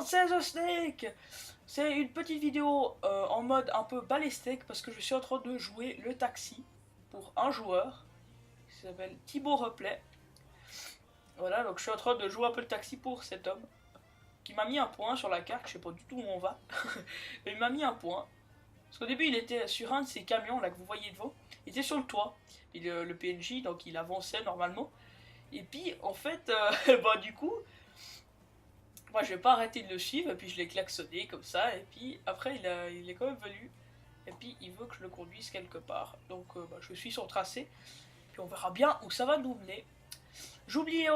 c'est The Snake. C'est une petite vidéo en mode un peu balistique parce que je suis en train de jouer le taxi pour un joueur qui s'appelle Thibaut Replay. Voilà, donc je suis en train de jouer un peu le taxi pour cet homme qui m'a mis un point sur la carte, je sais pas du tout où on va, mais il m'a mis un point. Parce qu'au début il était sur un de ces camions là que vous voyez devant, il était sur le toit, et le PNJ donc il avançait normalement, et puis en fait, bah du coup, moi je vais pas arrêter de le suivre, et puis je l'ai klaxonné comme ça, et puis après il est quand même venu, et puis il veut que je le conduise quelque part, donc bah, je suis son tracé, puis on verra bien où ça va nous mener. J'oublie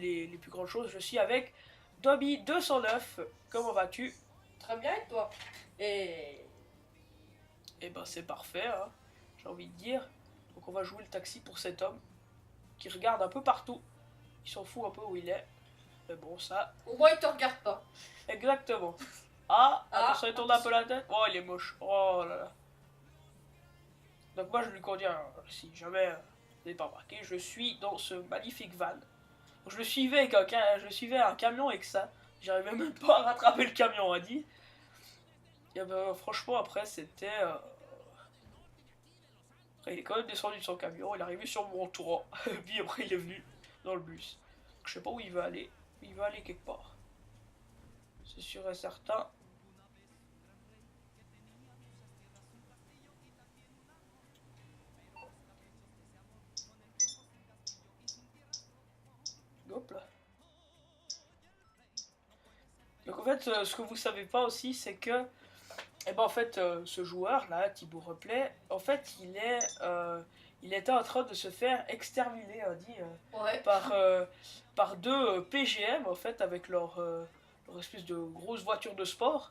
les plus grandes choses, je suis avec Dobby 209, comment vas-tu? Très bien, et toi? Et... Et ben c'est parfait, hein, j'ai envie de dire. Donc on va jouer le taxi pour cet homme qui regarde un peu partout. Il s'en fout un peu où il est. Mais bon, ça. Au moins, il te regarde pas. Exactement. Ah, Ah, attention, il tourne un peu la tête. Oh, il est moche. Oh là là. Donc moi, je lui conduis, si jamais vous n'avez pas remarqué, je suis dans ce magnifique van. Donc, je le suivais avec un camion avec ça. J'arrivais même pas à rattraper le camion, on a dit. Et ben, franchement, après, c'était... Après, il est quand même descendu de son camion, il est arrivé sur mon toit, puis après il est venu dans le bus. Donc, je sais pas où il veut aller, mais il veut aller quelque part. C'est sûr et certain. Hop là. Donc en fait, ce que vous savez pas aussi, c'est que, eh ben en fait, ce joueur là, Thibaut Replay, en fait, il était en train de se faire exterminer, on dit, ouais. par deux PGM en fait, avec leur espèce de grosse voiture de sport.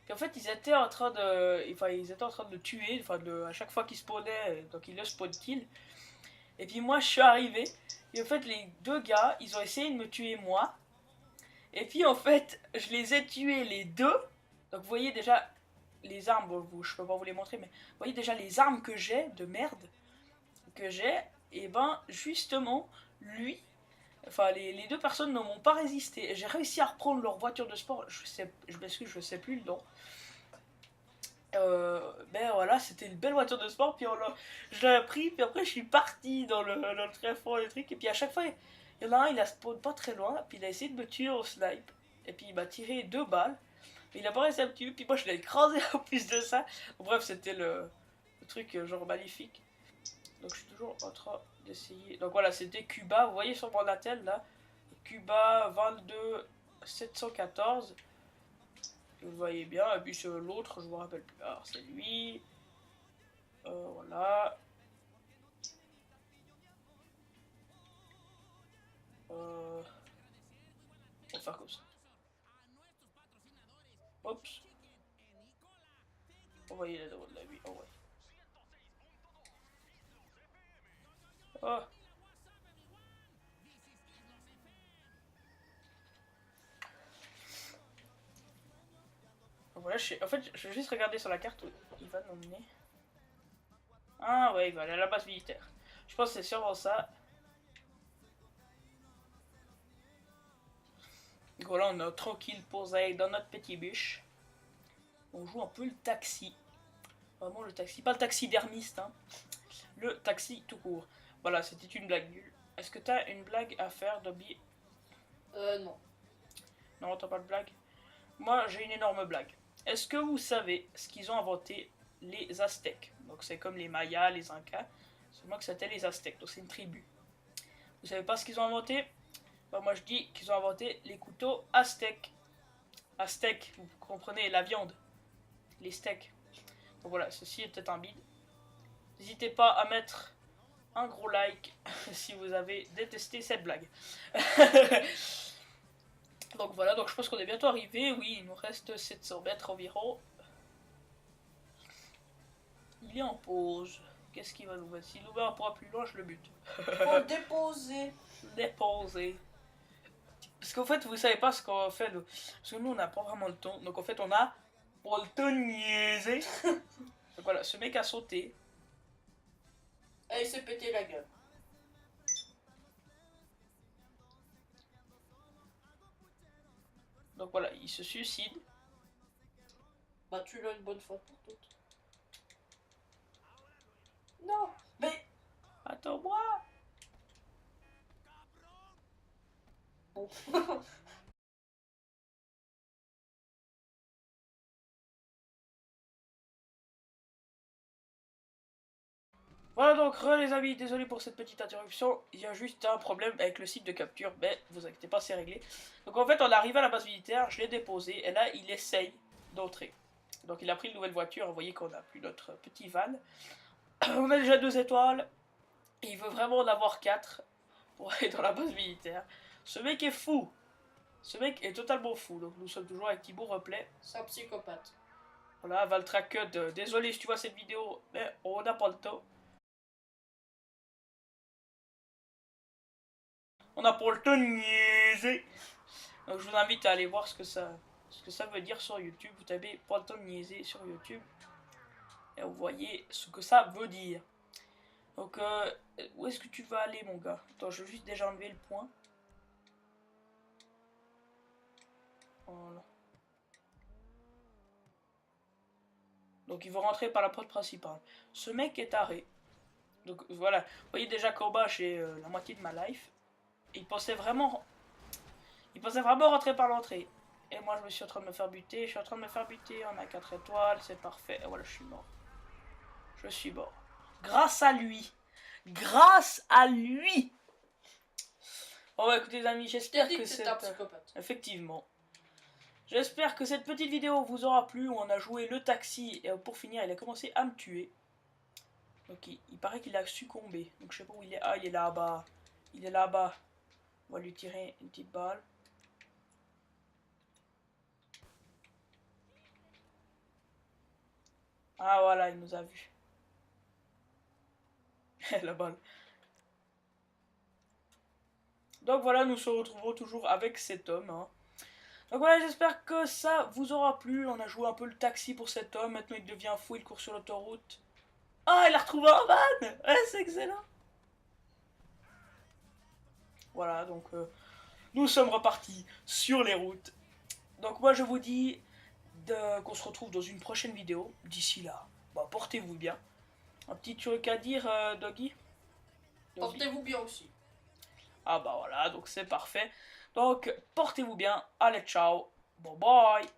Et en fait, ils étaient en train de le tuer, enfin, à chaque fois qu'il spawnait, donc il le spawn kill. Et puis moi, je suis arrivé, et en fait, les deux gars, ils ont essayé de me tuer moi. Et puis en fait, je les ai tués les deux. Donc vous voyez déjà les armes, bon, je peux pas vous les montrer, mais vous voyez déjà les armes que j'ai, de merde, que j'ai. Et ben, justement, lui, enfin, les deux personnes ne m'ont pas résisté. J'ai réussi à reprendre leur voiture de sport, je m'excuse, je sais plus le nom. Ben voilà, c'était une belle voiture de sport, puis je l'ai pris, puis après je suis parti dans le très fort électrique, et puis à chaque fois, il y en a un, il a spawn pas très loin, puis il a essayé de me tuer au snipe, et puis il m'a tiré 2 balles, mais il a pas réussi à me tuer, puis moi je l'ai écrasé en plus de ça. Bref, c'était le truc genre magnifique. Donc je suis toujours en train d'essayer. Donc voilà, c'était Cuba, vous voyez sur mon attel là, Cuba 22 714. Vous le voyez bien, et puis l'autre, je me rappelle plus. Alors c'est lui. Voilà. On va faire comme ça. Oups. Envoyez la drone de la vie. Envoyez. Oh. Donc voilà, en fait, je vais juste regarder sur la carte où il va nous mener. Ah ouais, il va aller à la base militaire. Je pense que c'est sûrement ça. Donc voilà, on est tranquille posé dans notre petit bûche. On joue un peu le taxi. Vraiment le taxi, pas le taxidermiste, hein. Le taxi tout court. Voilà, c'était une blague nulle. Est-ce que t'as une blague à faire, Dobby? Non. Non, t'as pas de blague? Moi, j'ai une énorme blague. Est-ce que vous savez ce qu'ils ont inventé les Aztèques? Donc c'est comme les Mayas, les Incas, seulement que c'était les Aztèques, donc c'est une tribu. Vous savez pas ce qu'ils ont inventé? Bah, moi je dis qu'ils ont inventé les couteaux aztèques. Aztèques, vous comprenez, la viande, les steaks. Donc voilà, ceci était un bide. N'hésitez pas à mettre un gros like si vous avez détesté cette blague. Donc voilà, donc je pense qu'on est bientôt arrivé. Oui, il nous reste 700 mètres environ. Il est en pause. Qu'est-ce qu'il va nous mettre? S'il nous met un point plus loin, je le bute. Faut déposer. Déposer. Parce qu'en fait, vous savez pas ce qu'on fait. Parce que nous, on n'a pas vraiment le temps. Donc en fait, on a pour le temps niaiser. Donc voilà, ce mec a sauté. Et il s'est pété la gueule. Donc voilà, il se suicide. Bah, tu l'as une bonne fois pour toutes. Non. Mais attends-moi. Bon. Voilà donc les amis, désolé pour cette petite interruption, il y a juste un problème avec le site de capture, mais vous inquiétez pas, c'est réglé. Donc en fait on est arrivé à la base militaire, je l'ai déposé, et là il essaye d'entrer. Donc il a pris une nouvelle voiture, vous voyez qu'on a plus notre petit van. On a déjà 2 étoiles, et il veut vraiment en avoir 4 pour aller dans la base militaire. Ce mec est fou, ce mec est totalement fou, donc nous sommes toujours avec Thibaut Replay. C'est un psychopathe. Voilà, Valtracut, désolé si tu vois cette vidéo, mais on n'a pas le temps. On n'a pas le temps de niaiser. Donc je vous invite à aller voir ce que ça veut dire sur YouTube. Vous tapez pas le temps de niaiser sur YouTube. Et vous voyez ce que ça veut dire. Donc où est-ce que tu vas aller mon gars? Attends, je veux juste déjà enlever le point. Voilà. Donc il va rentrer par la porte principale. Ce mec est taré. Donc voilà. Vous voyez déjà qu'en bas j'ai la moitié de ma life. Et il pensait vraiment rentrer par l'entrée. Et moi je me suis en train de me faire buter. Je suis en train de me faire buter. On a 4 étoiles. C'est parfait. Et voilà, je suis mort. Je suis mort. Grâce à lui. Grâce à lui. Bon bah écoutez les amis, j'espère que c'est un psychopathe. Effectivement. J'espère que cette petite vidéo vous aura plu. On a joué le taxi. Et pour finir, il a commencé à me tuer. Donc il paraît qu'il a succombé. Donc je sais pas où il est. Ah, il est là-bas. Il est là-bas. On va lui tirer une petite balle. Ah voilà, il nous a vus. La balle. Donc voilà, nous se retrouvons toujours avec cet homme. Hein. Donc voilà, j'espère que ça vous aura plu. On a joué un peu le taxi pour cet homme. Maintenant il devient fou, il court sur l'autoroute. Ah, il a retrouvé un van. Ouais, c'est excellent. Voilà, donc nous sommes repartis sur les routes. Donc moi je vous dis qu'on se retrouve dans une prochaine vidéo. D'ici là, bah, portez-vous bien. Un petit truc à dire, Doggy? Portez-vous bien aussi. Ah bah voilà, donc c'est parfait. Donc portez-vous bien. Allez, ciao. Bye bye.